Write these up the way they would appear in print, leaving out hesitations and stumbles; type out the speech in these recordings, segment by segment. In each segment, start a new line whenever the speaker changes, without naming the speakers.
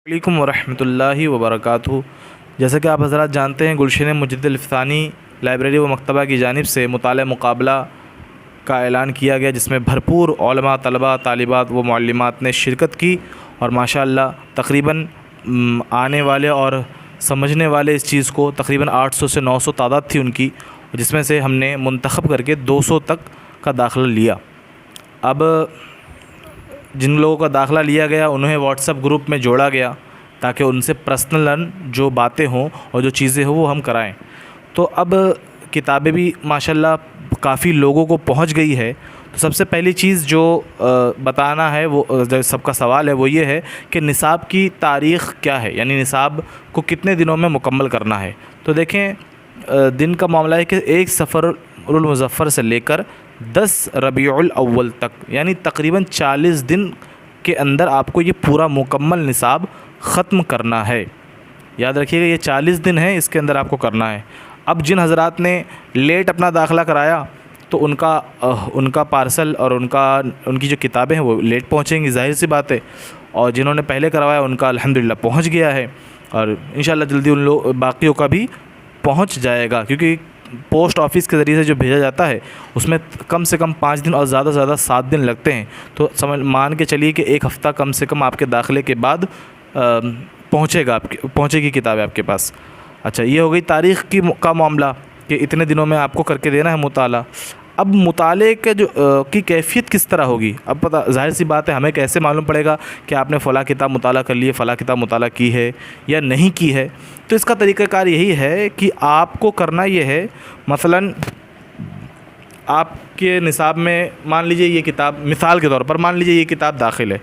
अस्सलामुअलैकुम वरहमतुल्लाहि वबरकातुहू। जैसा कि आप हज़रात जानते हैं, गुलशन मुजद्दिद फ़ानी लाइब्रेरी व मकतबा की जानिब से मुताला मुकाबला का ऐलान किया गया, जिसमें भरपूर उलमा, तलबा, तालिबात व मुअल्लिमात ने शिरकत की और माशाअल्लाह तकरीबन आने वाले और समझने वाले इस चीज़ को तकरीबन 800 से 900 तादाद थी उनकी, जिसमें से हमने मुंतखब करके 200 तक का दाखिला लिया। अब जिन लोगों का दाखिला लिया गया उन्हें व्हाट्सएप ग्रुप में जोड़ा गया ताकि उनसे पर्सनल जो बातें हों और जो चीज़ें हों वो हम कराएं। तो अब किताबें भी माशाल्लाह काफ़ी लोगों को पहुंच गई है। तो सबसे पहली चीज़ जो बताना है, वो जो सबका सवाल है, वो ये है कि निसाब की तारीख़ क्या है, यानी निसाब को कितने दिनों में मुकम्मल करना है। तो देखें, दिन का मामला है कि 1 सफ़रुल मुज़फ़्फ़र से लेकर 10 रबीउल अव्वल तक, यानी तकरीबन 40 दिन के अंदर आपको ये पूरा मुकम्मल निसाब ख़त्म करना है। याद रखिएगा, ये 40 दिन है, इसके अंदर आपको करना है। अब जिन हज़रात ने लेट अपना दाखिला कराया तो उनका पार्सल और उनकी जो किताबें हैं वो लेट पहुँचेंगी, ज़ाहिर सी बात है। और जिन्होंने पहले करवाया उनका अल्हम्दुलिल्लाह पहुँच गया है और इंशाअल्लाह जल्दी उन लोग बाकियों का भी पहुँच जाएगा, क्योंकि पोस्ट ऑफिस के ज़रिए से जो भेजा जाता है उसमें कम से कम 5 दिन और ज़्यादा से ज़्यादा 7 दिन लगते हैं। तो मान के चलिए कि 1 हफ़्ता कम से कम आपके दाखिले के बाद पहुँचेगी किताबें आपके पास। अच्छा, ये हो गई तारीख़ का मामला कि इतने दिनों में आपको करके देना है मुताला। अब मुताले के की कैफ़ियत किस तरह होगी, अब पता ज़ाहिर सी बात है, हमें कैसे मालूम पड़ेगा कि आपने फ़लाँ किताब मुताला कर ली है, फ़लाँ किताब मुताला की है या नहीं की है। तो इसका तरीक़ाकार यही है कि आपको करना ये है, मसलन आपके निसाब में मान लीजिए ये किताब, मिसाल के तौर पर मान लीजिए ये किताब दाखिल है,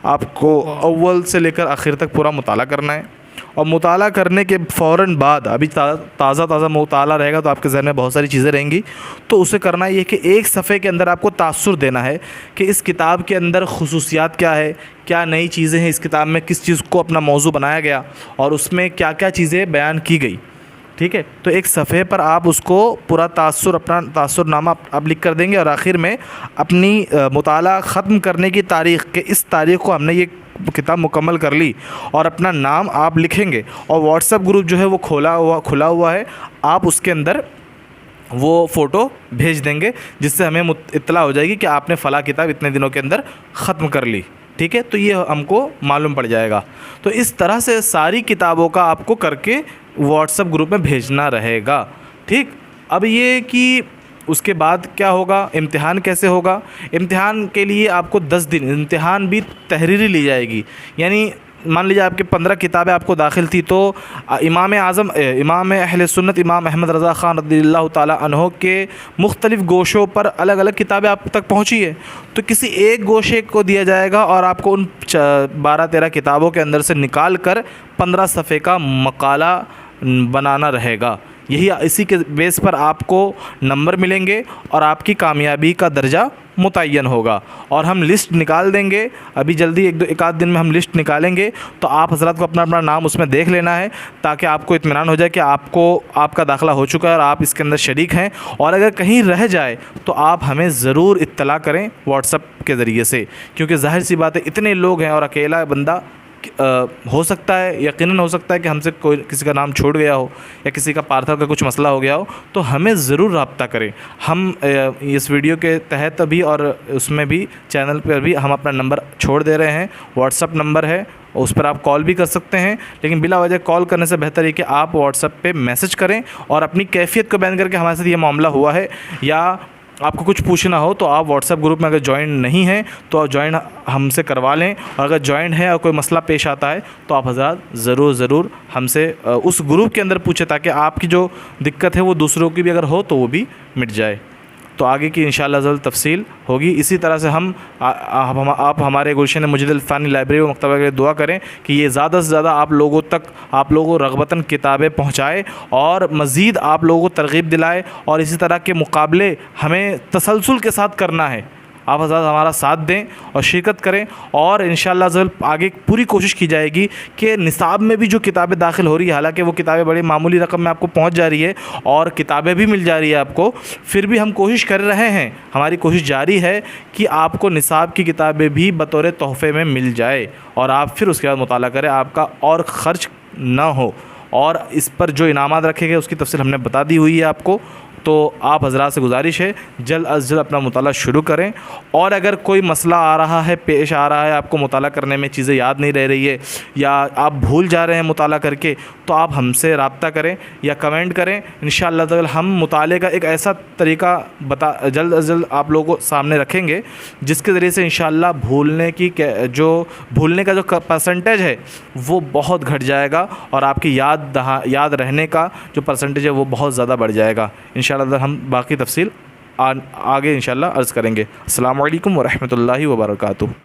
आपको अव्वल से लेकर आखिर तक पूरा मुताला करना है। और मुताला करने के फ़ौरन बाद, अभी ताज़ा मुताला रहेगा तो आपके ज़हन में बहुत सारी चीज़ें रहेंगी, तो उसे करना ये कि एक सफ़े के अंदर आपको तासुर देना है कि इस किताब के अंदर खुसूसियात क्या है, क्या नई चीज़ें हैं इस किताब में, किस चीज़ को अपना मौजू बनाया गया और उसमें क्या क्या चीज़ें बयान की गई। ठीक है, तो एक सफ़े पर आप उसको पूरा अपना तासुरनामा आप लिख कर देंगे और आखिर में अपनी मुताला ख़त्म करने की तारीख़ के इस तारीख़ को हमने ये किताब मुकम्मल कर ली और अपना नाम आप लिखेंगे। और व्हाट्सएप ग्रुप जो है वो खुला हुआ है, आप उसके अंदर वो फ़ोटो भेज देंगे, जिससे हमें इत्तला हो जाएगी कि आपने फ़लाँ किताब इतने दिनों के अंदर ख़त्म कर ली। ठीक है, तो ये हमको मालूम पड़ जाएगा। तो इस तरह से सारी किताबों का आपको करके व्हाट्सएप ग्रुप में भेजना रहेगा। ठीक, अब ये कि उसके बाद क्या होगा, इम्तिहान कैसे होगा। इम्तिहान के लिए आपको 10 दिन, इम्तिहान भी तहरीरी ली जाएगी, यानी मान लीजिए आपके 15 किताबें आपको दाखिल थी, तो इमाम आज़म, इमाम अहले सुन्नत इमाम अहमद रज़ा ख़ान रज़ियल्लाहु ताला अन्हो के मुख्तलिफ़ गोशों पर अलग अलग किताबें आप तक पहुँची है, तो किसी एक गोशे को दिया जाएगा और आपको उन 12-13 किताबों के अंदर से निकाल कर 15 सफ़े का मकाला बनाना रहेगा। यही इसी के बेस पर आपको नंबर मिलेंगे और आपकी कामयाबी का दर्जा मुतय्यन होगा। और हम लिस्ट निकाल देंगे अभी जल्दी, एक आध दिन में हम लिस्ट निकालेंगे, तो आप हज़रात को अपना नाम उसमें देख लेना है ताकि आपको इत्मीनान हो जाए कि आपका दाखिला हो चुका है और आप इसके अंदर शरीक हैं। और अगर कहीं रह जाए तो आप हमें ज़रूर इत्तला करें व्हाट्सएप के ज़रिए से, क्योंकि ज़ाहिर सी बात है इतने लोग हैं और अकेला बंदा हो सकता है, यकीनन हो सकता है कि हमसे किसी का नाम छूट गया हो या किसी का पार्सल का कुछ मसला हो गया हो, तो हमें ज़रूर रब्ता करें। हम इस वीडियो के तहत भी और उसमें भी चैनल पर भी हम अपना नंबर छोड़ दे रहे हैं, व्हाट्सअप नंबर है, उस पर आप कॉल भी कर सकते हैं, लेकिन बिला वजह कॉल करने से बेहतर है कि आप व्हाट्सएप पे मैसेज करें और अपनी कैफियत को बयान करके हमारे साथ ये मामला हुआ है, या आपको कुछ पूछना हो तो आप व्हाट्सएप ग्रुप में अगर ज्वाइन नहीं हैं तो आप ज्वाइन हमसे करवा लें, और अगर ज्वाइन है और कोई मसला पेश आता है तो आप हज़रात ज़रूर हमसे उस ग्रुप के अंदर पूछें, ताकि आपकी जो दिक्कत है वो दूसरों की भी अगर हो तो वो भी मिट जाए। तो आगे की इंशाअल्लाह ज़रूर तफसील होगी। इसी तरह से आप हमारे गुलशन मुजद्दिद फ़ानी लाइब्रेरी व मकतबा के लिए दुआ करें कि ये ज़्यादा से ज़्यादा आप लोगों को रग़बतन किताबें पहुँचाए और मज़ीद आप लोगों को तरग़ीब दिलाए। और इसी तरह के मुकाबले हमें तसलसल के साथ करना है। आप हज़रात हमारा साथ दें और शिरकत करें, और इंशाअल्लाह ज़ल आगे पूरी कोशिश की जाएगी कि निसाब में भी जो किताबें दाखिल हो रही है, हालांकि वो किताबें बड़ी मामूली रकम में आपको पहुंच जा रही है और किताबें भी मिल जा रही है आपको, फिर भी हम कोशिश कर रहे हैं, हमारी कोशिश जारी है कि आपको निसाब की किताबें भी बतौर तोहफ़े में मिल जाए और आप फिर उसके बाद मुताला करें, आपका और ख़र्च ना हो। और इस पर जो इनामात रखे गए उसकी तफसील हमने बता दी हुई है आपको। तो आप हज़रात से गुजारिश है जल्द अज़ जल्द अपना मुताला शुरू करें, और अगर कोई मसला आ रहा है, पेश आ रहा है, आपको मुताला करने में चीज़ें याद नहीं रह रही है या आप भूल जा रहे हैं मुताला करके, तो आप हमसे रब्ता करें या कमेंट करें। इंशाअल्लाह ताला हम मुताले का एक ऐसा तरीका जल्द अज़ जल्द आप लोगों को सामने रखेंगे जिसके ज़रिए से इंशाअल्लाह भूलने का जो परसेंटेज है वो बहुत घट जाएगा और आपकी याद रहने का जो परसेंटेज है वो बहुत ज़्यादा बढ़ जाएगा। इंशाअल्लाह हम बाकी तफसील आगे इंशाअल्लाह अर्ज़ करेंगे। अस्सलामु अलैकुम व रहमतुल्लाहि व बरकातुहू।